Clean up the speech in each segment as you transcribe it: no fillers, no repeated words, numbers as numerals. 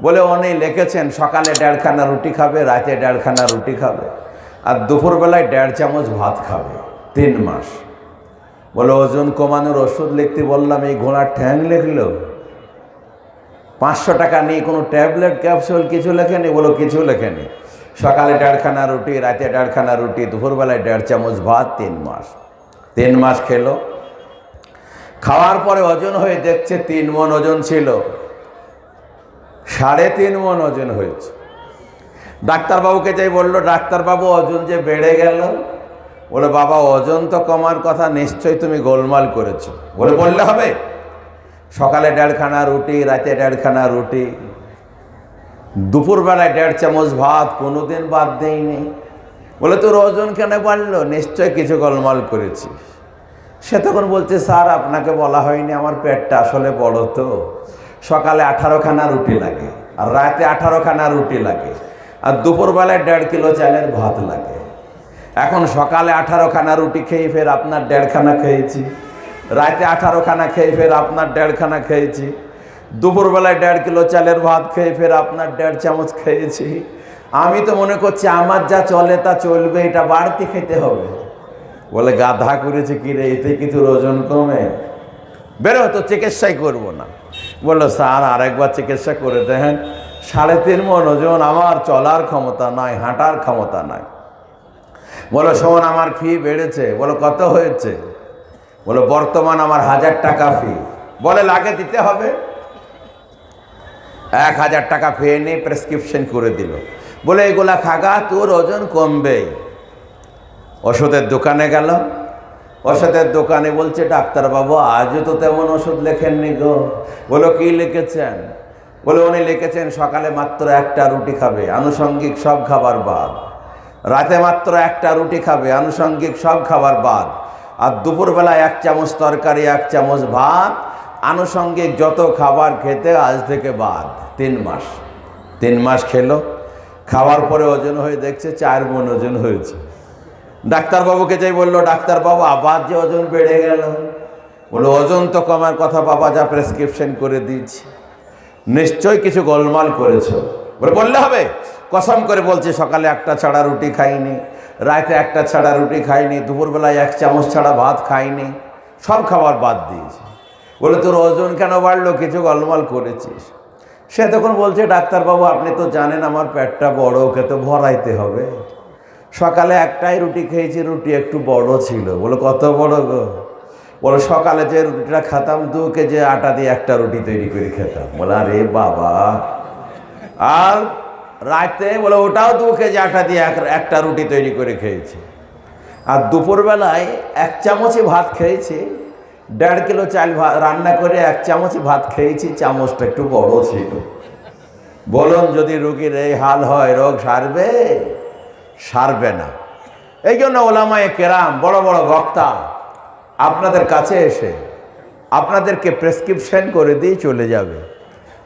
বলে উনি লিখেছেন সকালে 1.5 খানা রুটি খাবে, রাতে 1.5 খানা রুটি খাবে, আর দুপুরবেলায় 1.5 চামচ ভাত খাবে 3 মাস। বলে ওজন কমানোর ওষুধ লিখতে বললাম, এই ঘোড়ার ঠ্যাং লিখলো। 500 টাকা নিয়ে কোনো ট্যাবলেট ক্যাপসুল কিছু লেখেনি? বলো কিছু লেখেনি। সকালে 1.5 খানা রুটি, রাতে 1.5 খানা রুটি, দুপুরবেলায় 1.5 চামচ ভাত 3 মাস। 3 মাস খেলো। খাওয়ার পরে ওজন হয়ে দেখছে 3 মণ ওজন ছিল, 3.5 মণ ওজন হয়েছে। ডাক্তারবাবুকে যাই বললো, ডাক্তারবাবু ওজন যে বেড়ে গেল। বলে বাবা ওজন তো কমার কথা, নিশ্চয়ই তুমি গোলমাল করেছো। বলে বললে হবে? সকালে 1.5 খানা রুটি, রাতে 1.5 খানা রুটি, দুপুরবেলায় 1.5 চামচ ভাত, কোনোদিন বাদ দেয়নি। বলে তোর ওজন কেন বাড়লো? নিশ্চয় কিছু গোলমাল করেছিস। সে তখন বলছে, স্যার আপনাকে বলা হয়নি, আমার পেটটা আসলে বড় তো। সকালে 18 খানা রুটি লাগে, আর রাতে 18 খানা রুটি লাগে, আর দুপুরবেলায় 1.5 কিলো চালের ভাত লাগে। এখন সকালে 18 খানা রুটি খেয়ে ফের আপনার 1.5 খানা খেয়েছি, রাতে 18 খানা খেয়ে ফের আপনার 1.5 খানা খেয়েছি, দুপুরবেলায় 1.5 কিলো চালের ভাত খেয়ে ফের আপনার 1.5 চামচ খেয়েছি। আমি তো মনে করছি আমার যা চলে তা চলবে, এটা বাড়তি খেতে হবে। বলে গাধা করেছে কি রে, এতে কিছু ওজন কমে? বেরো, তো চিকিৎসাই করবো না। বললো স্যার আরেকবার চিকিৎসা করে দেখেন। 3.5 মণ ওজন, আমার চলার ক্ষমতা নাই, হাঁটার ক্ষমতা নাই। বলো শোন, আমার ফি বেড়েছে। বলো কত হয়েছে? বলো বর্তমান আমার 1000 টাকা ফি। বলে লাগে দিতে হবে। 1000 টাকা ফি নিয়ে প্রেসক্রিপশন করে দিল। বলে এগুলা খাগা, তোর ওজন কমবে। ওষুধের দোকানে গেল। ওষুধের দোকানে বলছে, ডাক্তারবাবু আজও তো তেমন ওষুধ লেখেননি গো। বলো কি লিখেছেন? বলে উনি লিখেছেন সকালে মাত্র 1টা রুটি খাবে, আনুষঙ্গিক সব খাবার বাদ। রাতে মাত্র 1টা রুটি খাবে, আনুষঙ্গিক সব খাবার বাদ। আর দুপুরবেলায় 1 চামচ তরকারি, 1 চামচ ভাত, আনুষঙ্গিক যত খাবার খেতে আজ থেকে বাদ। 3 মাস। 3 মাস খেলো। খাওয়ার পরে ওজন হয়ে দেখছে 4 মণ ওজন হয়েছে। ডাক্তারবাবুকে যাই বললো, ডাক্তারবাবু আবার যে ওজন বেড়ে গেল। বললো ওজন তো কমার কথা বাবা, যা প্রেসক্রিপশন করে দিয়েছি, নিশ্চয়ই কিছু গোলমাল করেছো। বলে বললে হবে? কসম করে বলছি সকালে 1টা ছাড়া রুটি খাইনি, রাতে 1টা ছাড়া রুটি খাইনি, দুপুরবেলায় 1 চামচ ছাড়া ভাত খাইনি, সব খাবার বাদ দিয়েছি। বলে তোর ওজন কেন বাড়লো? কিছু গোলমাল করেছিস? সে তখন বলছে, ডাক্তারবাবু আপনি তো জানেন আমার পেটটা বড়, ওকে তো ভরাইতে হবে। সকালে 1টাই রুটি খেয়েছি, রুটি একটু বড় ছিল। বলো কত বড় গো? বলো সকালে যে রুটিটা খেতাম 2 কেজি আটা দিয়ে 1টা রুটি তৈরি করে খেতাম। বলে আরে বাবা। আর রাতে বলে ওটাও 2 কেজি আটা দিয়ে 1টা রুটি তৈরি করে খেয়েছি। আর দুপুরবেলায় 1 চামচই ভাত খেয়েছি, 1.5 কিলো চাল রান্না করে 1 চামচই ভাত খেয়েছি, চামচটা একটু বড় ছিল। বলুন যদি রোগীর এই হাল হয়, রোগ সারবে? সারবে না। এই জন্য ওলামায়ে কেরাম, বড় বড় বক্তা আপনাদের কাছে এসে আপনাদেরকে প্রেসক্রিপশন করে দিয়ে চলে যাবে।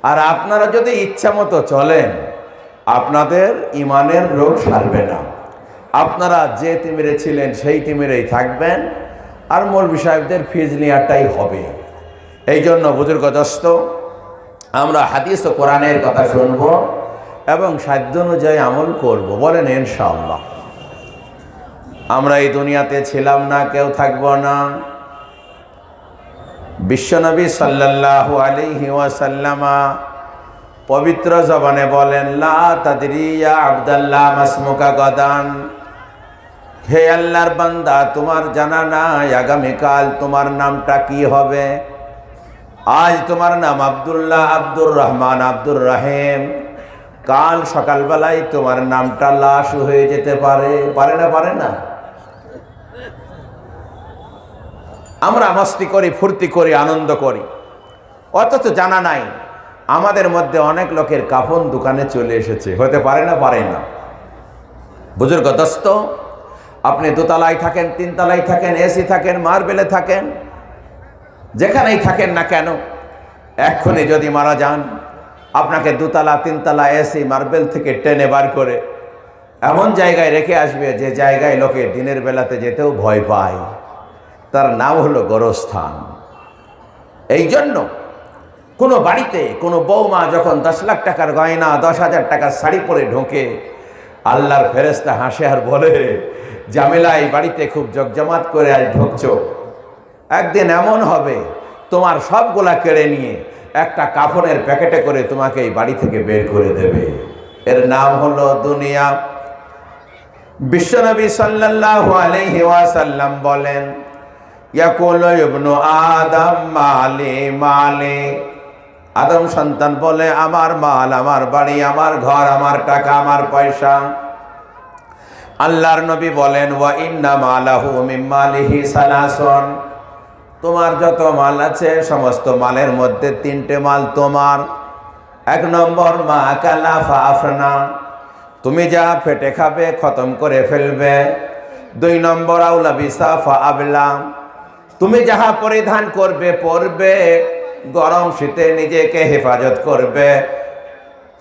আর আপনারা যদি ইচ্ছা মতো চলেন, আপনাদের ইমানের রোগ সারবে না। আপনারা যে তিমিরে ছিলেন সেই তিমিরেই থাকবেন, আর মৌলভী সাহেবদের ফিজ নেওয়াটাই হবে। এই জন্য বুজুর্গ দোস্ত, আমরা হাদিস ও কোরআনের কথা শুনব এবং সাধ্য অনুযায়ী আমল করব। বলেন ইনশাআল্লাহ। আমরা এই দুনিয়াতে ছিলাম না, কেউ থাকবো না। বিশ্বনবী সাল্লাল্লাহু আলাইহি ওয়াসাল্লামা পবিত্র জবানে বলেন, লা তাদরি ইয়া আব্দুল্লাহ মাসমুকা গাদান। হে আল্লাহর বান্দা, তোমার জানা নাই আগামীকাল তোমার নামটা কি হবে। আজ তোমার নাম আব্দুল্লাহ, আব্দুর রহমান, আব্দুর রহিম। কাল সকালবেলায় তোমার নামটা লাশ হয়ে যেতে পারে। পারে না? পারে না? আমরা মস্তি করি, ফুর্তি করি, আনন্দ করি, অথচ জানা নাই আমাদের মধ্যে অনেক লোকের কাফন দোকানে চলে এসেছে। হতে পারে না? পারে না? বুজুর্গ দোস্ত, আপনি 2 তলায় থাকেন, 3 তলায় থাকেন, এসি থাকেন, মার্বেলে থাকেন, যেখানেই থাকেন না কেন, এক্ষুনি যদি মারা যান, আপনাকে 2 তলা 3 তলা এসি মার্বেল থেকে টেনে বার করে এমন জায়গায় রেখে আসবে যে জায়গায় লোকে দিনের বেলাতে যেতেও ভয় পায়। তার নাম হলো গোরস্থান। এই জন্য কোনো বাড়িতে কোনো বৌমা যখন 10 লাখ টাকার গয়না 10,000 টাকার শাড়ি পরে ঢোকে, আল্লাহর ফেরেশতা হাসে আর বলে, জামিলা এই বাড়িতে খুব জগজমাত করে আজ ঢুকছো, একদিন এমন হবে তোমার সবগুলা কেড়ে নিয়ে একটা কাফনের প্যাকেটে করে তোমাকে এই বাড়ি থেকে বের করে দেবে। এর নাম হলো দুনিয়া। বিশ্বনবী সাল্লাল্লাহু আলাইহি ওয়াসাল্লাম বলেন, ইয়াকুলু ইবনু আদম মালি মালি, আদম সন্তান বলে আমার মাল, আমার বাড়ি, আমার ঘর, আমার টাকা, আমার পয়সা। আল্লাহর নবী বলেন, ওয়া ইন্না মালাহু মিন মালিহি সালাসুন, তোমার যত মাল আছে সমস্ত মালের মধ্যে 3টে মাল তোমার। 1 নম্বর মা আকালা ফাফনা, তুমি যা পেটে খাবে খতম করে ফেলবে। 2 নম্বর আউলা বিসা ফাআবলা, তুমি যাহা পরিধান করবে পরবে, গরম শীতে নিজেকে হেফাজত করবে,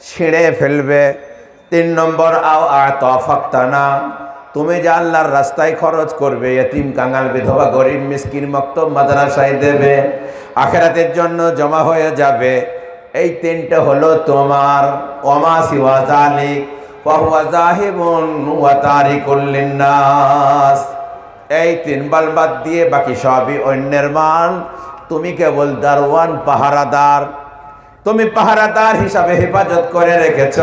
ছিঁড়ে ফেলবে। 3 নম্বর আও আতাফাক্তানা, তুমি যা আল্লাহর রাস্তায় খরচ করবে, এতিম কাঙাল বিধবা গরিব মিসকিন মক্তব মাদ্রাসায় দেবে, আখিরাতের জন্য জমা হয়ে যাবে। এই 3টে হলো তোমার। ওমা সিওয়া যালিক ফাহুয়া যাহিবুন ওয়া তারিকুল লিন্নাস, এই 3 বাল বাদ দিয়ে বাকি সবই অন্যের মাল। তুমি কেবল দারওয়ান, পাহারাদার, তুমি পাহারাদার হিসাবে হেফাজত করে রেখেছ।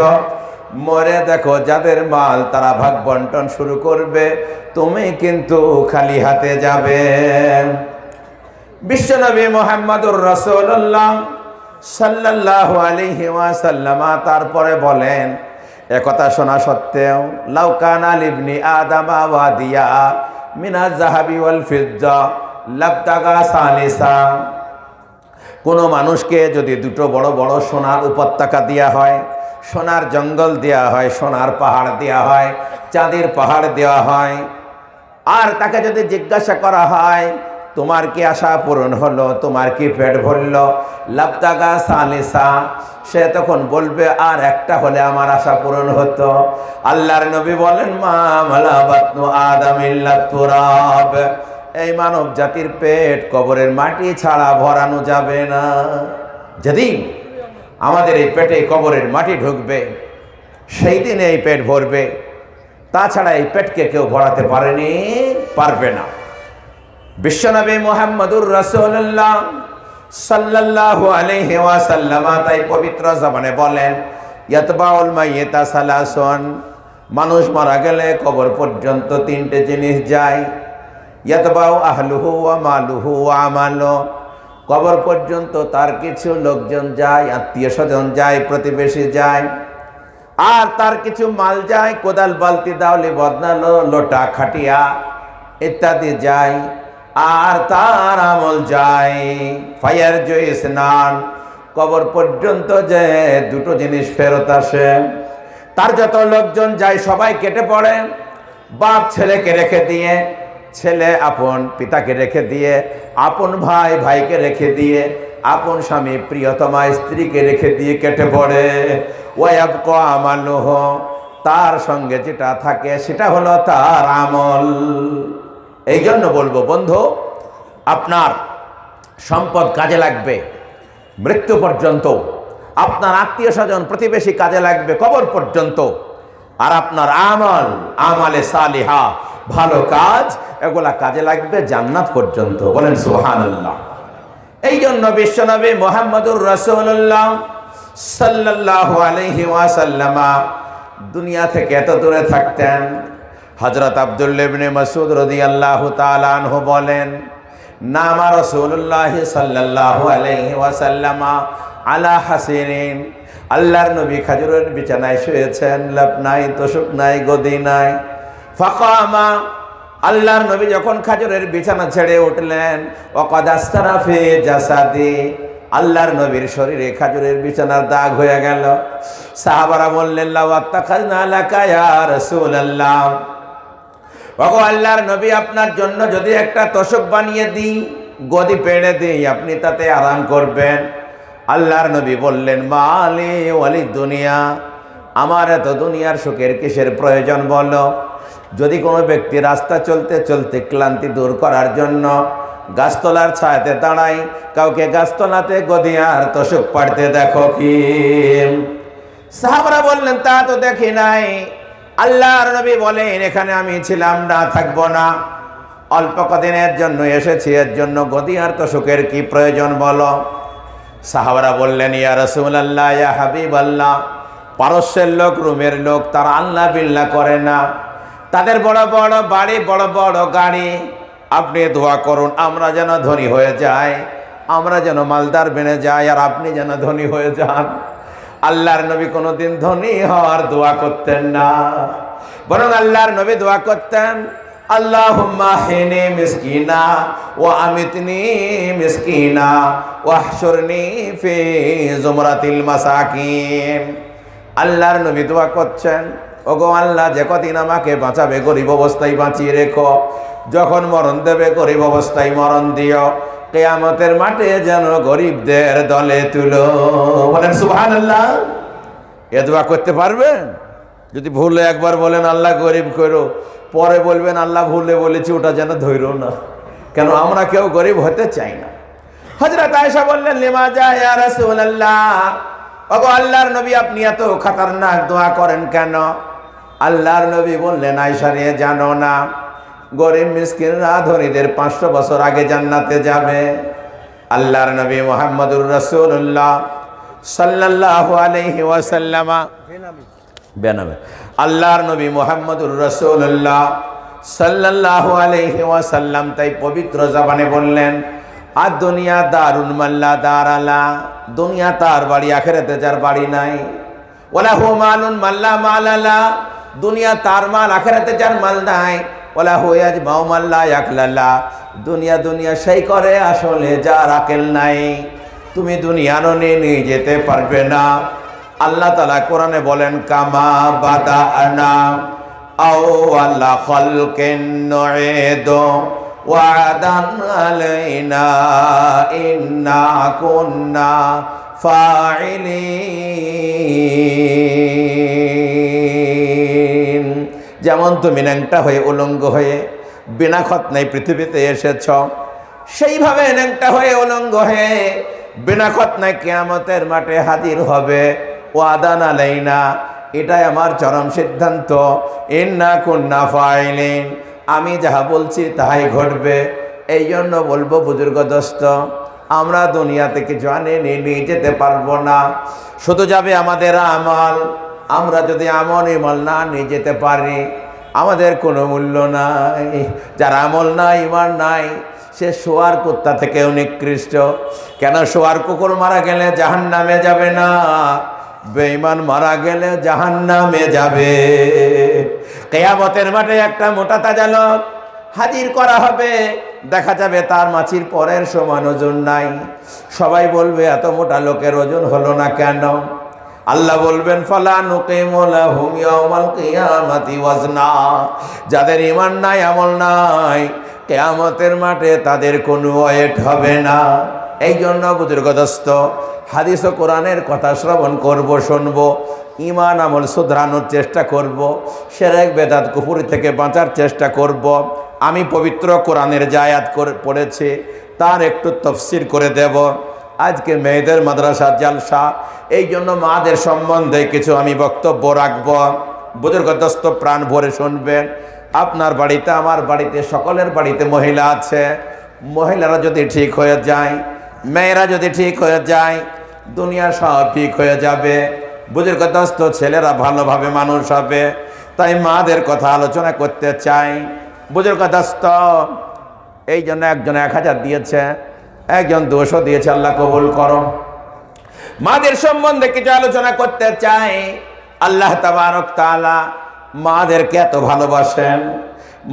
মরে দেখো যাদের মাল তারা ভাগ বন্টন শুরু করবে, তুমি কিন্তু খালি হাতে যাবে। বিশ্বনবী মুহাম্মদুর রাসূলুল্লাহ সাল্লাল্লাহু আলাইহি ওয়াসাল্লাম তারপরে বলেন, একথা শোনা সত্ত্বেও, লাউ কানা লিবনি আদামা ওয়াদিয়া মিনাজ যাহাবি ওয়াল ফিদ্দা লাবতাগা সালিসা, কোনো মানুষকে যদি 2টো বড় বড় সোনার উপত্যকা দেওয়া হয়, সোনার জঙ্গল দেওয়া হয়, সোনার পাহাড় দেওয়া হয়, চাঁদের পাহাড় দেওয়া হয়, আর তাকে যদি জিজ্ঞাসা করা হয় তোমার কি আশা পূরণ হলো, তোমার কি পেট ভরল, লাবতাগা সালিসা, সে তখন বলবে আর একটা হলে আমার আশা পূরণ হতো। আল্লাহর নবী বলেন, মা মালা বাতনু আদম ইল্লা তুরাব, এই মানব জাতির পেট কবরের মাটি ছাড়া ভরানো যাবে না। যেদিন আমাদের এই পেটে কবরের মাটি ঢুকবে সেই দিন এই পেট ভরবে, তাছাড়া এই পেটকে কেউ ভরাতে পারবে না। বিশ্বনবী মুহাম্মদুর রাসূলুল্লাহ সাল্লাল্লাহু আলাইহি ওয়াসাল্লাম তাই পবিত্র জবানে বলেন, ইয়াতবাউল মাইয়িতা সালাসুন, মানুষ মারা গেলে কবর পর্যন্ত 3টে জিনিস যায়। ইয়াতবাউ আহলুহু ওয়া মালুহু ওয়া আমালু, কবর পর্যন্ত তার কিছু লোকজন যায়, আত্মীয় স্বজন যায়, প্রতিবেশী যায়, আর তার কিছু মাল যায়, কোদাল বালতি দাওলি বদনালো লোটা খাটিয়া ইত্যাদি যায়, আর তার আমল যায়। ফায়ার জয় স্নান, কবর পর্যন্ত যে 2টো জিনিস ফেরত আসে। তার যত লোকজন যায় সবাই কেটে পড়ে, বাপ ছেলেকে রেখে দিয়ে, ছেলে আপন পিতাকে রেখে দিয়ে, আপন ভাই ভাইকে রেখে দিয়ে, আপন স্বামী প্রিয়তমা স্ত্রীকে রেখে দিয়ে কেটে পড়ে। ওয়ায়াবকা আমালুহু, তার সঙ্গে যেটা থাকে সেটা হলো তার আমল। এই জন্য বলবো বন্ধু, আপনার সম্পদ কাজে লাগবে মৃত্যু পর্যন্ত, আপনার আত্মীয় স্বজন প্রতিবেশী কাজে লাগবে কবর পর্যন্ত, আর আপনার আমালে সালিহা, ভালো কাজ, এগুলা কাজে লাগবে জান্নাত পর্যন্ত। বলেন সুবহানাল্লাহ। এই জন্য বিশ্বনবী মুহাম্মদুর রাসূলুল্লাহ সাল্লাল্লাহু আলাইহি ওয়াসাল্লাম দুনিয়া থেকে এত দূরে থাকতেন। হযরত আব্দুল্লাহ ইবনে মাসউদ রাদিয়াল্লাহু তাআলা আনহু বলেন, নামা রাসূলুল্লাহ সাল্লাল্লাহু আলাইহি ওয়াসাল্লাম আলা হাসিরিন, আল্লাহর নবী খেজুরের বিছানায় শুয়েছেন, লাপ নাই, তোশক নাই, গদি নাই। ফাকামা, আল্লাহর নবী যখন খেজুরের বিছানা ছেড়ে উঠলেন, ওয়াকাদ আসতারা ফি জাসাদি, আল্লাহর নবীর শরীরে খেজুরের বিছানার দাগ হয়ে গেল। সাহাবারা বললেন, লাউ আত্তাখাযনা লাকা ইয়া রাসূলুল্লাহ, ওগো আল্লাহর নবী, আপনার জন্য যদি একটা তোশক বানিয়ে দিই, গদি পেড়ে দিই, আপনি তাতে আরাম করবেন। আল্লাহর নবী বললেন, মালি ওয়ালি দুনিয়া, আমার এত দুনিয়ার সুখের কিসের প্রয়োজন বলো। যদি কোনো ব্যক্তি রাস্তা চলতে চলতে ক্লান্তি দূর করার জন্য গাছতলার ছায়াতে দাঁড়াই, কাউকে গাছতলাতে গদিয়ার তোষক পাড়তে দেখো কি? সাহাবারা বললেন তা তো দেখি নাই। আল্লাহর নবী বলেন এখানে আমি ছিলাম না, থাকবো না, অল্প কদিনের জন্য এসেছি, এর জন্য গদিয়ার তোষকের কি প্রয়োজন বলো? সাহাবারা বললেন ইয়া রাসূলুল্লাহ, ইয়া হাবিবাল্লাহ, পারস্যের লোক, রোমের লোক, তারা আল্লাহ বিল্লাহ করে না, তাদের বড় বড় বাড়ি, বড় বড় গাড়ি। আপনি দোয়া করুন আমরা যেন ধনী হয়ে যাই, আমরা যেন মালদার বেনে যাই, আর আপনি যেন ধনী হয়ে যান। আল্লাহর নবী কোনোদিন ধনী হওয়ার দোয়া করতেন না, বরং আল্লাহর নবী দোয়া করতেন আল্লাহুম্মা হিনি মিসকিনা ওয়া আমিতনি মিসকিনা ওয়াহশুরনি ফি জুমরাতিল মাসাকিন। আল্লাহর নবী দোয়া করছেন, ওগো আল্লাহ, যে কদিন আমাকে বাঁচাবে গরিব অবস্থায় বাঁচিয়ে রেখো, যখন মরণ দেবে গরিব অবস্থায় মরণ দিও, কিয়ামতের মাঠে যেন গরিবদের দলে তুলো। বলেন সুবহানাল্লাহ। এ দোয়া করতে পারবেন? যদি ভুলে একবার বলেন আল্লাহ গরিব করো, পরে বলবেন আল্লাহ ভুলে বলেছি, ওটা যেন ধৈর্য না, কেন আমরা কেউ গরিব হতে চাই না। হযরত আয়েশা বললেন লিমাজা ইয়া রাসূলুল্লাহ, ওগো আল্লাহর নবী আপনি এত খতরনাক দোয়া করেন কেন? আল্লাহর নবী বললেন আয়েশা রে, জানো না গরিব মিসকিনরা ধনীদের 500 বছর আগে জান্নাতে যাবে। আল্লাহর নবী মুহাম্মদুর রাসূলুল্লাহ সাল্লাল্লাহু আলাইহি ওয়াসাল্লাম বেনামে আল্লাহর নবী মুহাম্মদুর রাসূলুল্লাহ সাল্লাল্লাহু আলাইহি ওয়াসাল্লাম তাই পবিত্র জবানে বললেন আর দুনিয়া দারুন মাল্লা দারালা, দুনিয়া তার বাড়ি, আখিরাতে যার বাড়ি নাই। ওয়ালা হু মালুন মাল্লা মালালা, দুনিয়া তার মাল, আখিরাতে যার মাল নাই। ওয়ালা হু ইয়াজমাউ মাল্লা ইয়াকলালা, দুনিয়া দুনিয়া সেই করে আসলে যার আকেল নাই। তুমি দুনিয়ার নিয়ে যেতে পারবে না। আল্লাহ তাআলা কোরআনে বলেন কামা বাদানা আওয়ালা খালকিন নুঈদু ওয়াদান আলাইনা ইন্না কুন্না ফাইলিন। যেমন তুমি ন্যাংটা হয়ে উলঙ্গ হয়ে বিনা খতনায় পৃথিবীতে এসেছ, সেইভাবে ন্যাংটা হয়ে উলঙ্গ হয়ে বিনা খতনায় কিয়ামতের মাঠে হাজির হবে। ওয়াদান আলাইনা, এটাই আমার চরম সিদ্ধান্ত। ইন্না কুন্না ফাইলিন, আমি যাহা বলছি তাহাই ঘটবে। এই জন্য বলবো বুজুর্গ দোস্ত, আমরা দুনিয়া থেকে জানে নিয়ে যেতে পারবো না, শুধু যাবে আমাদের আমল। আমরা যদি আমল ইমল না নিয়ে যেতে পারি, আমাদের কোনো মূল্য নাই। যার আমল নাই, ইমান নাই, সে শোয়ার কুত্তা থেকেও নিকৃষ্ট। কেন? শোয়ার কুকুর মারা গেলে জাহান্নামে যাবে না, বেঈমান মারা গেলে জাহান্নামে যাবে। কিয়ামতের মাঠে একটা মোটা তাজা লোক হাজির করা হবে, দেখা যাবে তার মাছির পরের সমান ওজন নাই। সবাই বলবে এত মোটা লোকের ওজন হলো না কেন? আল্লাহ বলবেন ফালা নুকিমু লাহুম ইয়াওমাল কিয়ামাতি ওয়াজনা, যাদের ঈমান নাই, আমল নাই, কিয়ামতের মাঠে তাদের কোনো ওয়েট হবে না। এই জন্য বুজুর্গ দোস্ত, হাদিস ও কোরআনের কথা শ্রবণ করব, শুনব, ঈমান আমল শুধরানোর চেষ্টা করব, শিরক বেদাত কুফরি থেকে বাঁচার চেষ্টা করব। আমি পবিত্র কোরআনের যে আয়াত পড়েছি তার একটু তাফসীর করে দেব। আজকে মেয়েদের মাদ্রাসা জালসা, এই জন্য মাদের সম্বন্ধে কিছু আমি বক্তব্য রাখব। বুজুর্গ দোস্ত প্রাণ ভরে শুনবেন। আপনার বাড়িতে, আমার বাড়িতে, সকলের বাড়িতে মহিলা আছে। মহিলারা যদি ঠিক হয়ে যায়, মেয়েরা যদি ঠিক হয়ে যায়, দুনিয়া সব ঠিক হয়ে যাবে। বুজুর্গ দোস্ত ছেলেরা ভালোভাবে মানুষ হবে। তাই মাদের কথা আলোচনা করতে চাই। বুজুর্গ দোস্ত, এই জন্য একজন 1000 দিয়েছে, একজন 200 দিয়েছে, আল্লাহ কবুল করো। মাদের সম্বন্ধে কিছু আলোচনা করতে চাই। আল্লাহ তাবারক তাআলা মাদেরকে এত ভালোবাসেন।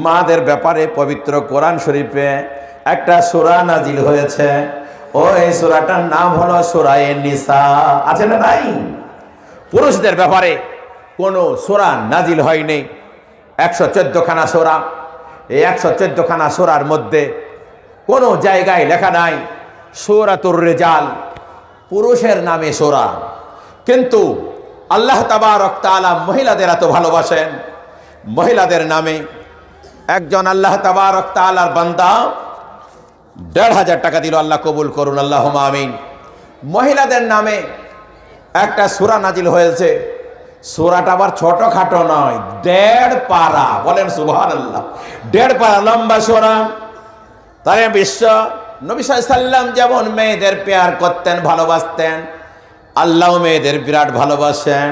মাদের ব্যাপারে পবিত্র কোরআন শরীফে একটা সূরা নাজিল হয়েছে। ওই সূরাটার নাম হলো সূরা নিসা। আছে না নাই? পুরুষদের ব্যাপারে কোনো সূরা নাজিল হয়নি। 114 খানা সূরা। এই 114 খানা সূরার মধ্যে কোনো জায়গায় লেখা নাই সূরাতুর রিজাল, পুরুষের নামে সূরা। কিন্তু আল্লাহ তাবারক তাআলা মহিলাদের এত ভালোবাসেন, মহিলাদের নামে একজন আল্লাহ তাবারক তাআলার বান্দা 1,500 টাকা দিল, আল্লাহ কবুল করুন, আল্লাহুম্মা আমিন। মহিলাদের নামে একটা সূরা নাজিল হয়েছে, সূরাটা আবার ছোটখাটো নয়, 1.5 পারা, বলেন সুবহানাল্লাহ, 1.5 পারা লম্বা সূরা। তারে বিশ্ব নবী সাল্লাল্লাহু আলাইহি সাল্লাম যেমন মেয়েদের প্যার করতেন, ভালোবাসতেন, আল্লাহ মেয়েদের বিরাট ভালোবাসেন,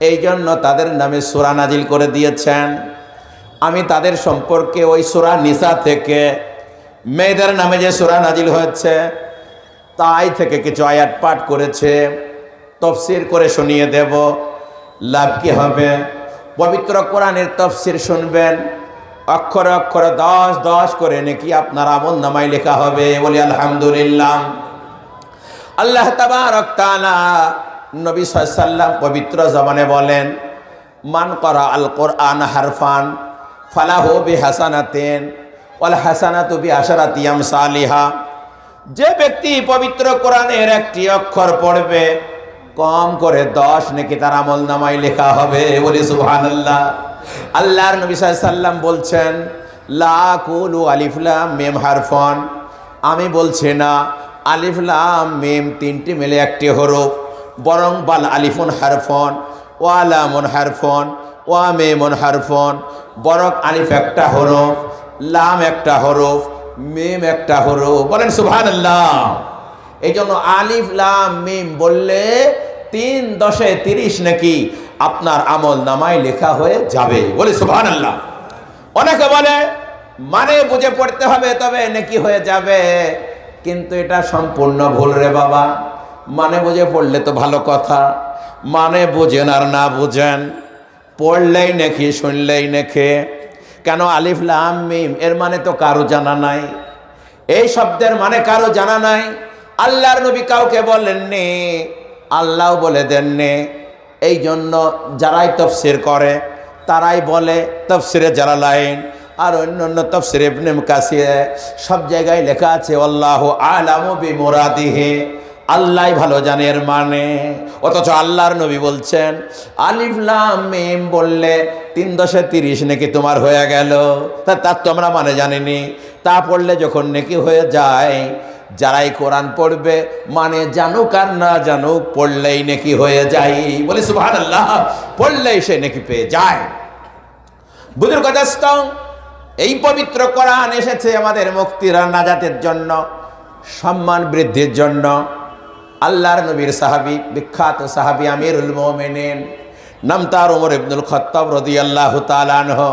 এই জন্য তাদের নামে সূরা নাজিল করে দিয়েছেন। আমি তাদের সম্পর্কে ওই সূরা নিসা থেকে মেয়েদের নামে যে সূরা নাজিল হয়েছে তাই থেকে কিছু আয়াত পাঠ করেছে, তাফসীর করে শুনিয়ে দেব। লাভ কি হবে? পবিত্র কোরআনের তাফসীর শুনবেন, অক্ষরে অক্ষরে 10 করে নাকি আপনার আমলনামায় লেখা হবে। বলি আলহামদুলিল্লাহ। আল্লাহ তাবারক তাআলা নবী সাল্লাল্লাহু আলাইহি সাল্লাম পবিত্র জবানে বলেন, মান করা আল কোরআন হারফান ফালাহু বিহাসানাতিন ওয়াল হাসানাতু বিআশারাতি আমসালিহা। যে ব্যক্তি পবিত্র কোরআনের একটি অক্ষর পড়বে কম করে 10 নেকি তার আমলনামায় লেখা হবে। বলি সুবহানাল্লাহ। আল্লাহর নবী সাল্লাল্লাহু আলাইহি সাল্লাম বলছেন, লা কুলু আলিফ লাম মিম হারফান, আমি বলছি না আলিফ লাম মিম তিনটি মিলে একটি হরফ, বরং বাল আলিফুন হারফন ওয়া লামুন হারফন ওয়া মিমুন হারফন, বরং আলিফ একটা হরফ, লাম একটা হরফ, মিম একটা হরফ। বলেন সুবহানাল্লাহ। এই জন্য আলিফ লাম মিম বললে 3 10 30 নাকি আপনার আমল নামায় লেখা হয়ে যাবে। বলে সুবহানাল্লাহ। অনেকে বলে মানে বুঝে পড়তে হবে তবে নাকি হয়ে যাবে, কিন্তু এটা সম্পূর্ণ ভুল রে বাবা। মানে বুঝে পড়লে তো ভালো কথা, মানে বুঝেন আর না বুঝেন, পড়লেই নাকি শুনলেই নাকি। কেন আলিফ লাম মিম এর মানে তো কারো জানা নাই, এই শব্দের মানে কারো জানা নাই। আল্লাহর নবী কাউকে বলেননি, আল্লাহ বলে দেননি। এই জন্য যারাই তাফসীর করে তারাই বলে তাফসীরে জালালাইন আর অন্যান্য তাফসীর ইবনে কাসির সব জায়গায় লেখা আছে আল্লাহু আ'লামু বিমুরাদিহি, আল্লাহই ভালো জানে এর মানে। অথচ আল্লাহর নবী বলছেন আলিফ লাম মিম বললে 3 10 30 নাকি তোমার হয়ে গেল। তার তো আমরা মানে জানিনি, তা পড়লে যখন নাকি হয়ে যায়, যারাই কোরআন পড়বে মানে জানুক আর না জানুক পড়লেই নাকি হয়ে যায়। বলে সুবহানাল্লাহ। পড়লেই সে নাকি পেয়ে যায়। বুজুর্গ দোস্ত, এই পবিত্র কোরআন এসেছে আমাদের মুক্তির আর নাজাতের জন্য, সম্মান বৃদ্ধির জন্য। আল্লাহর নবীর সাহাবী, বিখ্যাত সাহাবী আমিরুল মুমিনিন, নাম তার ওমর ইবনুল খাত্তাব রাদিয়াল্লাহু তাআলা আনহু,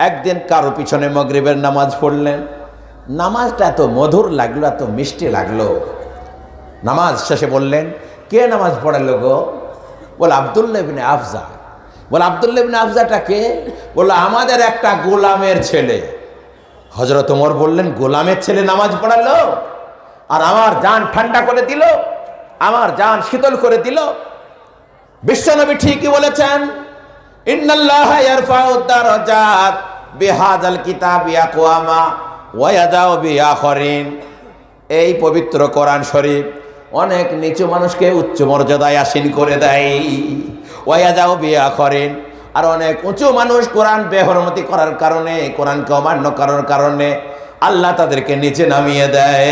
একদিন কারো পিছনে মাগরিবের নামাজ পড়লেন। নামাজটা এত মধুর লাগলো, এত মিষ্টি লাগলো। নামাজ শেষে বললেন, কে নামাজ পড়ালো গো? বলে আব্দুল্লাহ ইবনে আফজা। বলে আব্দুল্লাহ ইবনে আফজাটা কে? বললো আমাদের একটা গোলামের ছেলে। হযরত ওমর বললেন, গোলামের ছেলে নামাজ পড়ালো আর আমার জান ঠান্ডা করে দিল, আমার জান শীতল করে দিল। বিশ্বনবী ঠিকই বলেছেন, ইন্নাল্লাহা ইয়ারফাউদ দারাজাত বিহাযাল কিতাবি আকওয়ামা ওয়া ইয়াদাউ বিআখারিন। এই পবিত্র কোরআন শরীফ অনেক নিচু মানুষকে উচ্চ মর্যাদায় আসীন করে দেয়। ওয়া ইয়াদাউ বিআখারিন, আর অনেক উঁচু মানুষ কোরআন বেহরমতি করার কারণে, কোরআনকে অমান্য করার কারণে আল্লাহ তাদেরকে নিচে নামিয়ে দেয়।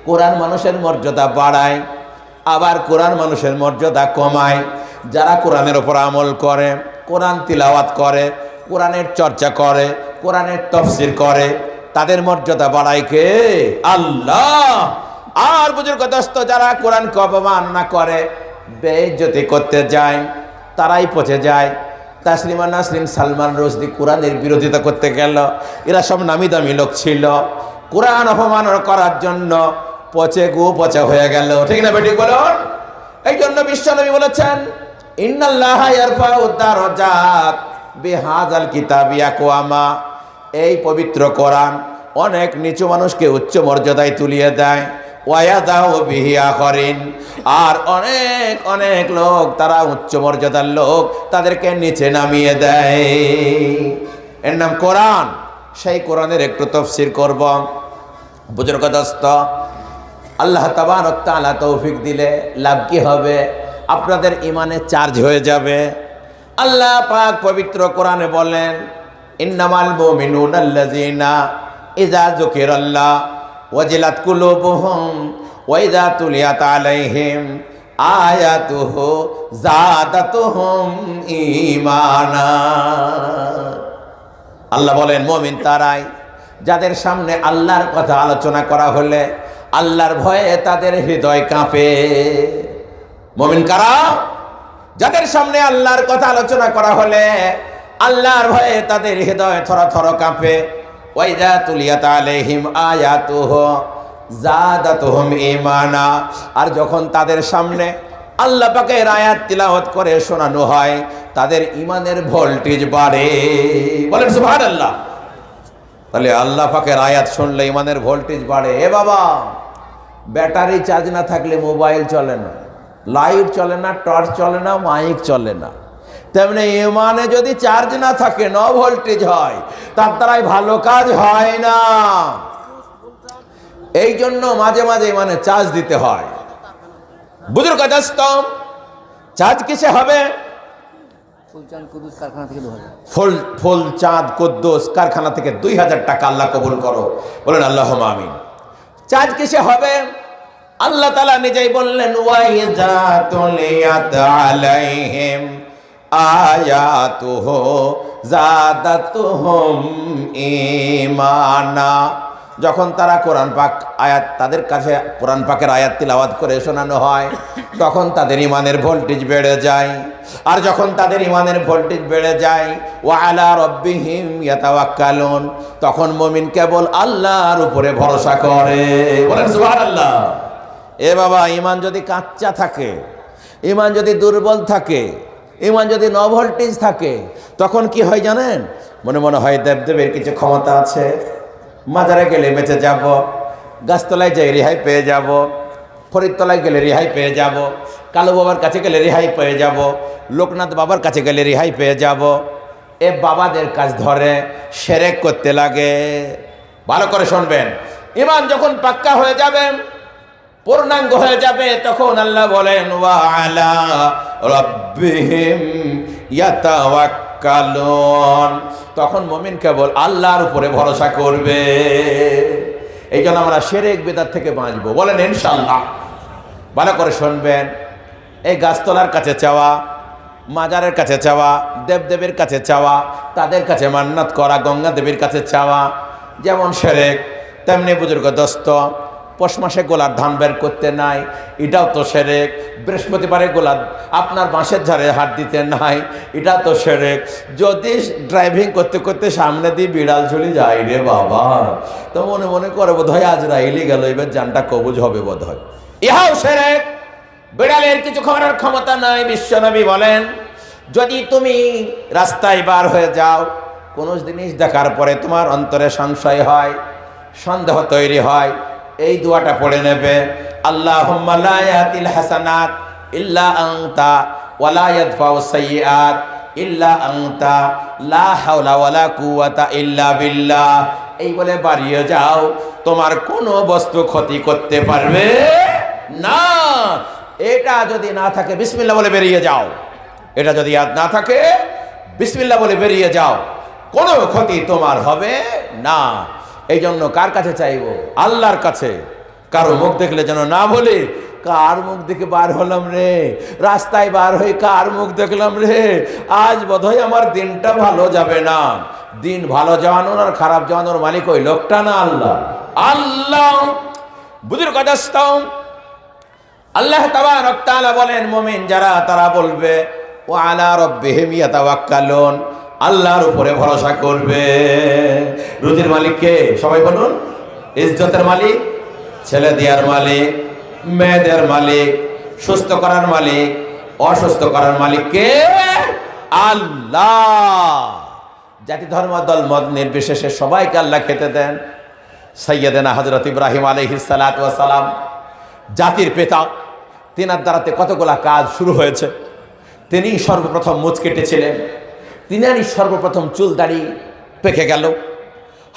কোরআন মানুষের মর্যাদা বাড়ায়, আবার কোরআন মানুষের মর্যাদা কমায়। যারা কোরআনের ওপর আমল করে, কোরআন তিলাওয়াত করে, কোরআনের চর্চা করে, কোরআনের তাফসীর করে, তাদের মর্যাদা বাড়ায় কে? আল্লাহ। আর বুজুর্গ দোস্ত, যারা কোরআনকে অবমাননা করে, বেইজ্জতি করতে যায়, তারাই পচে যায়। তাসলিমা নাসরিন, সালমান রুশদি কোরআনের বিরোধিতা করতে গেল, এরা সব নামি দামি লোক ছিল। কোরআন অপমান করার জন্য পচে গু পচা হয়ে গেল। ঠিক না বেটি বলুন? এই জন্য বিশ্বনবী বলেছেন, ইন্নাল্লাহা ইয়ারফাউদ দারাজাত বিহাযাল কিতাবি আকওয়ামা। এই পবিত্র কোরআন অনেক নিচু মানুষকে উচ্চ মর্যাদায় তুলিয়ে দেয়। ওয়া ইয়াদাউ বিহি আখারিন, আর অনেক অনেক লোক, তারা উচ্চ মর্যাদার লোক, তাদেরকে নিচে নামিয়ে দেয়। এর নাম কোরআন। সেই কোরআনের একটু তাফসীর করব। বুজুর্গ দোস্ত, আল্লাহ তাবারক তাআলা তৌফিক দিলে লাভ কি হবে? আপনাদের ইমানে চার্জ হয়ে যাবে। আল্লাহ পাক পবিত্র কোরআনে বলেন, ইন্নামাল মুমিনুনা আল্লাযীনা ইযা যুকিরাল্লাহ ওয়াজিলাত কুলুবুহুম ওয়া ইযা তুলিয়াত আলাইহিম আয়াতুহু যাদাতুহুম ঈমানা। আল্লাহ বলেন মুমিন তারাই যাদের সামনে আল্লাহর কথা আলোচনা করা হলে আল্লাহর ভয়ে তাদের হৃদয় কাঁপে। মুমিন কারা? যাদের সামনে আল্লাহর কথা আলোচনা করা হলে আল্লাহর ভয়ে তাদের হৃদয় থরথর কাঁপে। ওয়া ইযা তুলিয়াত আলাইহিম আয়াতুহু যাদাতুহুম ঈমানা। আর যখন তাদের সামনে আল্লাহ পাকের আয়াত তিলাওয়াত করে শোনানো হয় তাদের ঈমানের ভোল্টেজ বাড়ে। বলেন সুবহানাল্লাহ। তাহলে আল্লাহ পাকের আয়াত শুনলে ঈমানের ভোল্টেজ বাড়ে। এ বাবা, ব্যাটারি চার্জ না থাকলে মোবাইল চলে না, লাইট চলে না, টর্চ চলে না, মাইক চলে না। তেমনি ঈমানে যদি চার্জ না থাকে, নো ভোল্টেজ হয়, তার দ্বারাই ভালো কাজ হয় না। এই জন্য মাঝে মাঝে ঈমানে চার্জ দিতে হয়। বুজুর্গ দোস্তম, চার্জ কিসে হবে? ফুলচাঁদ কুদ্দুস কারখানা থেকে 2000 টাকা আল্লাহ কবুল করো, বলেন আল্লাহুম্মা আমিন। চার্জ কিসে হবে? আল্লাহ তাআলা নিজেই বললেন ওয়া ইযা তুলিয়াত আলাইহিম আয়াতুহু যাদাতুহুম ঈমানা। যখন তারা কোরআন পাক আয়াত তাদের কাছে কোরআন পাকের আয়াত তিলাওয়াত করে শোনানো হয় তখন তাদের ঈমানের ভোল্টেজ বেড়ে যায়। আর যখন তাদের ঈমানের ভোল্টেজ বেড়ে যায় ওয়া আলা রাব্বিহিম ইয়াতাওয়াক্কালুন, তখন মুমিন কেবল আল্লাহর উপরে ভরসা করে। বলেন সুবহানাল্লাহ। এ বাবা, ঈমান যদি কাঁচা থাকে, ঈমান যদি দুর্বল থাকে, ঈমান যদি নো ভোল্টেজ থাকে, তখন কি হয় জানেন? মনে মনে হয় দেবদেবের কিছু ক্ষমতা আছে, মাজারে গেলে বেঁচে যাব, গাছতলায় যাই রেহাই পেয়ে যাব, ফরিদতলায় গেলে রেহাই পেয়ে যাব, কালু বাবার কাছে গেলে রেহাই পেয়ে যাব, লোকনাথ বাবার কাছে গেলে রেহাই পেয়ে যাব। এ বাবাদের কাজ ধরে শিরক করতে লাগে। ভালো করে শুনবেন, ঈমান যখন পাক্কা হয়ে যাবে, পূর্ণাঙ্গ হয়ে যাবে, তখন আল্লাহ বলেন ওয়া আলা রাব্বিহিম ইয়াতাওয়াক্কালুন, তখন মুমিন কেবল আল্লাহর উপরে ভরসা করবে। এই জন্য আমরা শিরক বিদআত থেকে বাঁচবো, বলেন ইনশাআল্লাহ। ভালো করে শুনবেন, এই গাছতলার কাছে চাওয়া, মাজারের কাছে চাওয়া, দেবদেবের কাছে চাওয়া, তাদের কাছে মান্নাত করা, গঙ্গা দেবীর কাছে চাওয়া যেমন শিরক, তেমনি বুজুর্গ দোস্ত পৌষ মাসে গোলার ধান বের করতে নাই, এটাও তো শিরক। বৃহস্পতিবারে গোলার আপনার বাঁশের ঝাড়ে হাত দিতে নাই, এটা তো শিরক। যদি ড্রাইভিং করতে করতে সামনে দিয়ে বিড়াল ঝুলি যায় রে বাবা, তো মনে মনে করে বোধ হয় আজরাইলি গেল, এবার জানটা কবুজ হবে বোধ হয়, ইহাও শিরক। বিড়ালের কিছু করার ক্ষমতা নাই। বিশ্বনবী বলেন যদি তুমি রাস্তায় বার হয়ে যাও, কোনো জিনিস দেখার পরে তোমার অন্তরে সংশয় হয়, সন্দেহ তৈরি হয়, এই দোয়াটা পড়ে নেবে, আল্লাহুম্মা লা ইয়াতিল হাসানাত ইল্লা আনতা ওয়া লা ইয়াদফাউ সাইয়্যাত ইল্লা আনতা লা হাওলা ওয়ালা কুওয়াতা ইল্লা বিল্লাহ। এই বলে বাড়িয়ে যাও, তোমার কোনো বস্তু ক্ষতি করতে পারবে না। এটা যদি না থাকে বিসমিল্লাহ বলে বেরিয়ে যাও, এটা যদি ইয়াদ না থাকে বিসমিল্লাহ বলে বেরিয়ে যাও, কোনো ক্ষতি তোমার হবে না। এই জন্য কার কাছে চাইবো? আল্লাহর কাছে। কারো মুখ দেখলে যেন না বলি কার মুখ দেখে বার হলাম রে, রাস্তায় বার হয়ে কার মুখ দেখলাম রে, আজ বোধহয় আমার দিনটা ভালো যাবে না। দিন ভালো যাওয়ানোর আর খারাপ যাওয়ানোর মালিক ওই লোকটা না, আল্লাহ। আল্লাহ বুজুর্গ দোস্ত, আল্লাহ তাবারক তাআলা বলেন মুমিন যারা তারা বলবে ওয়া আলা রাব্বিহিম ইয়াতাওয়াক্কালুন, আল্লাহর উপরে ভরসা করবে। রুজির মালিক কে? সবাই বলুন। ইজ্জতের মালিক, ছেলে দেওয়ার মালিক, মেয়েদের মালিক, সুস্থ করার মালিক, অসুস্থ করার মালিক কে? আল্লাহ। জাতি ধর্ম দল মত নির্বিশেষে সবাইকে আল্লাহ খেতে দেন। সাইয়্যিদানা হযরত ইব্রাহিম আলাইহিস সালাতু ওয়াস সালাম জাতির পিতা, তিনার দ্বারাতে কতগুলা কাজ শুরু হয়েছে। তিনি সর্বপ্রথম মুচ কেটেছিলেন, তিনারই সর্বপ্রথম চুল দাড়ি পেকে গেল।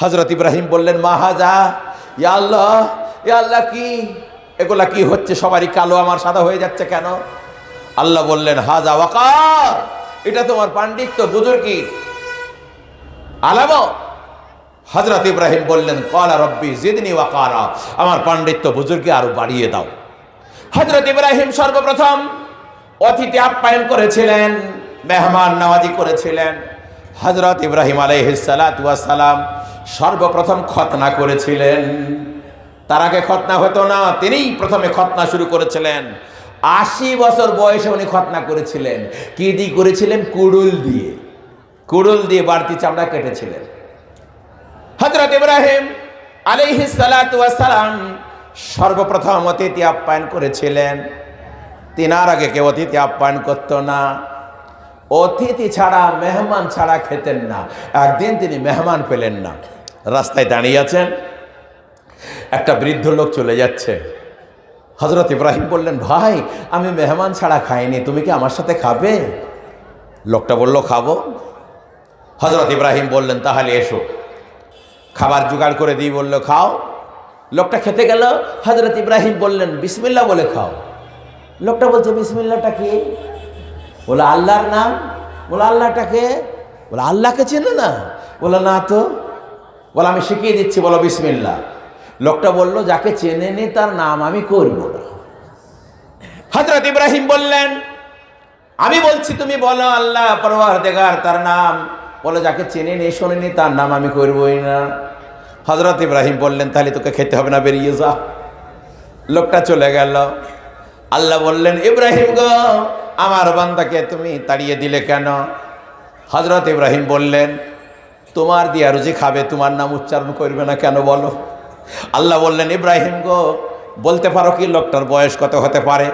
হযরত ইব্রাহিম বললেন মা হাজা, ইয়া আল্লাহ, ইয়া আল্লাহ, কি এগুলা কি হচ্ছে? সবারই কালো, আমার সাদা হয়ে যাচ্ছে কেন? আল্লাহ বললেন হাজা ওয়াকার, এটা তোমার পাণ্ডিত্য, বুজুর্গি, আলামত। হযরত ইব্রাহিম বললেন, ক্বালা রব্বি জিদনি ওয়াকারা, আমার পাণ্ডিত্য বুজুর্গকে আরো বাড়িয়ে দাও। হযরত ইব্রাহিম সর্বপ্রথম অতিথি আপ্যায়ন করেছিলেন, মেহমান নওয়াজি করেছিলেন। হযরত ইব্রাহিম আলাইহিস সালাতু ওয়াস সালাম সর্বপ্রথম খতনা করেছিলেন। তার আগে খতনা হতো না, তিনিই প্রথমে খতনা শুরু করেছিলেন। 80 বছর বয়সে উনি খতনা করেছিলেন। কি দিয়ে করেছিলেন? কুড়ুল দিয়ে। কুড়ুল দিয়ে বাড়তি চামড়া কেটেছিলেন। হযরত ইব্রাহিম আলাইহিস সালাতু ওয়াস সালাম সর্বপ্রথম অতিথি আপ্যায়ন করেছিলেন। তিনার আগে কেউ অতিথি আপ্যায়ন করতো না। অতিথি ছাড়া, মেহমান ছাড়া খেতেন না। একদিন তিনি মেহমান পেলেন না, রাস্তায় দাঁড়িয়ে আছেন, একটা বৃদ্ধ লোক চলে যাচ্ছে। হযরত ইব্রাহিম বললেন, ভাই আমি মেহমান ছাড়া খাইনি, তুমি কি আমার সাথে খাবে? লোকটা বলল, খাবো। হযরত ইব্রাহিম বললেন, তাহলে এসো, খাবার জোগাড় করে দিই। বলল, খাও। লোকটা খেতে গেল। হযরত ইব্রাহিম বললেন, বিসমিল্লাহ বলে খাও। লোকটা বলছে, বিসমিল্লাহটা কি? বলে, আল্লাহর নাম। বলে, আল্লাহটাকে? বলে, আল্লাহকে চেনো না? বলে, না তো। বলে, আমি শিখিয়ে দিচ্ছি, বলো বিসমিল্লাহ। লোকটা বলল, যাকে চেনে নি তার নাম আমি করব না। হযরত ইব্রাহিম বললেন, আমি বলছি তুমি বলো আল্লাহ পরওয়ারদিগার তার নাম। বলে, যাকে চেনে নি শোনেনি তার নাম আমি করবই না। হযরত ইব্রাহিম বললেন, তাহলে তোকে খেতে হবে না, বেরিয়ে যা। লোকটা চলে গেল। আল্লাহ বললেন, ইব্রাহিম গো, আমার বান্দাকে তুমি তাড়িয়ে দিলে কেন? হযরত ইব্রাহিম বললেন, তোমার দিয়া রুজি খাবে, তোমার নাম উচ্চারণ করবে না কেন বলো? আল্লাহ বললেন, ইব্রাহিম গো, বলতে পারো কি লোকটার বয়স কত হতে পারে?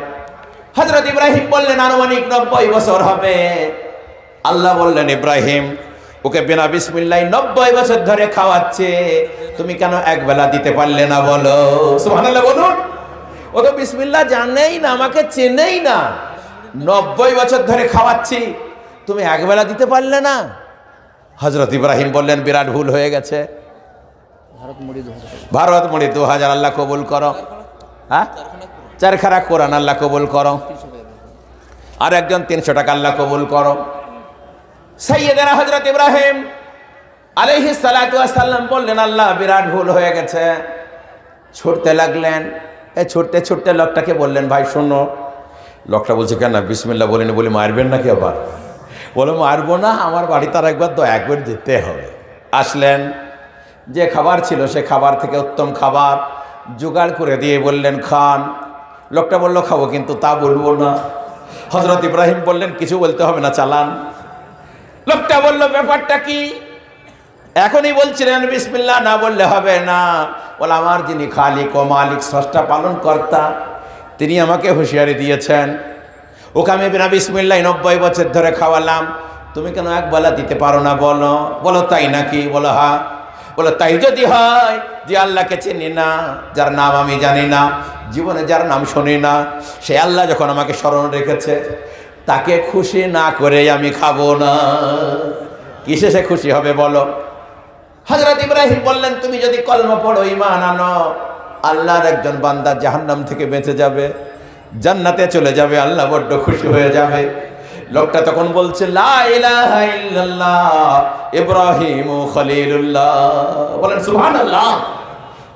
হযরত ইব্রাহিম বললেন, আনুমানিক 90 বছর হবে। আল্লাহ বললেন, ইব্রাহিম, ওকে বিনা বিসমিল্লাহ 90 বছর ধরে খাওয়াচ্ছে, তুমি কেন একবেলা দিতে পারলে না বলো? সুবহানাল্লাহ বলুন। ও তো বিসমিল্লাহ জানেই না, আমাকে চেনেই না, 90 বছর ধরে খাওয়াচ্ছি, তুমি একবেলা দিতে পারলে না? হযরত ইব্রাহিম বললেন, বিরাট ভুল হয়ে গেছে। ভারত মুড়ি 2000 আল্লাহ কবুল করো। হ্যাঁ, চারখানা কোরআন আল্লাহ কবুল করো। আর একজন 300 টাকা আল্লাহ কবুল করো। সাইয়েদেনা হযরত ইব্রাহিম আলাইহিস সালাতু ওয়াস সালাম বললেন, আল্লাহ বিরাট ভুল হয়ে গেছে। ছুটতে লাগলেন। এই ছুটতে ছুটতে লোকটাকে বললেন, ভাই শোনো। লোকটা বলছে, কেন বিসমিল্লাহ বলিনি? বলি, মারবেন নাকি আবার? বলে, মারবো না, আমার বাড়ি তার একবার দয়া করে যেতে হবে। আসলেন, যে খাবার ছিল সে খাবার থেকে উত্তম খাবার জোগাড় করে দিয়ে বললেন, খান। লোকটা বলল, খাবো, কিন্তু তা বলবো না। হযরত ইব্রাহিম বললেন, কিছু বলতে হবে না, চালান। লোকটা বলল, ব্যাপারটা কি? এখনই বলছিলেন বিসমিল্লাহ না বললে হবে না। বলে, আমার যিনি খালিক ও মালিক, স্রষ্টা পালন কর্তা, তিনি আমাকে হুঁশিয়ারি দিয়েছেন, ওকে আমি বিনা বিসমিল্লাহ 90 বছর ধরে খাওয়ালাম, তুমি কেন একবেলা দিতে পারো না বলো? বলো, তাই নাকি? বলো, হ্যাঁ। বলো, তাই যদি হয়, যে আল্লাহকে চিনি না, যার নাম আমি জানি না, জীবনে যার নাম শুনি না, সে আল্লাহ যখন আমাকে স্মরণ রেখেছে, তাকে খুশি না করে আমি খাবো না। কিসে সে খুশি হবে বলো? হযরত ইব্রাহিম বললেন, তুমি যদি কলমা পড়ো, ঈমান আনো, আল্লাহর একজন বান্দা জাহান্নাম থেকে বেঁচে যাবে, জান্নাতে চলে যাবে, আল্লাহ বড্ড খুশি হয়ে যাবে। লোকটা তখন বলছে, লা ইলাহা ইল্লাল্লাহ ইব্রাহিম খলিলুল্লাহ। বলেন সুবহানাল্লাহ।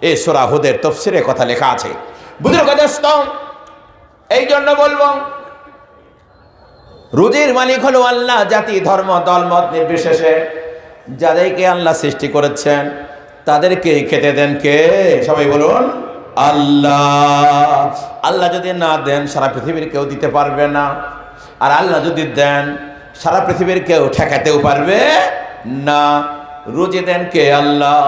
এই সূরা হুদের তাফসীরে কথা লেখা আছে। বুজুর্গ দোস্ত, এই জন্য বলবো, রুজির মালিক হলো আল্লাহ। জাতি, ধর্ম, দল, মত নির্বিশেষে যাদেরকে আল্লাহ সৃষ্টি করেছেন তাদেরকে খেতে দেন কে? সবাই বলুন, আল্লাহ। আল্লাহ যদি না দেন, সারা পৃথিবীর কেউ দিতে পারবে না। আর আল্লাহ যদি দেন, সারা পৃথিবীর কেউ ঠেকাতেও পারবে না। রুজি দেন কে? আল্লাহ।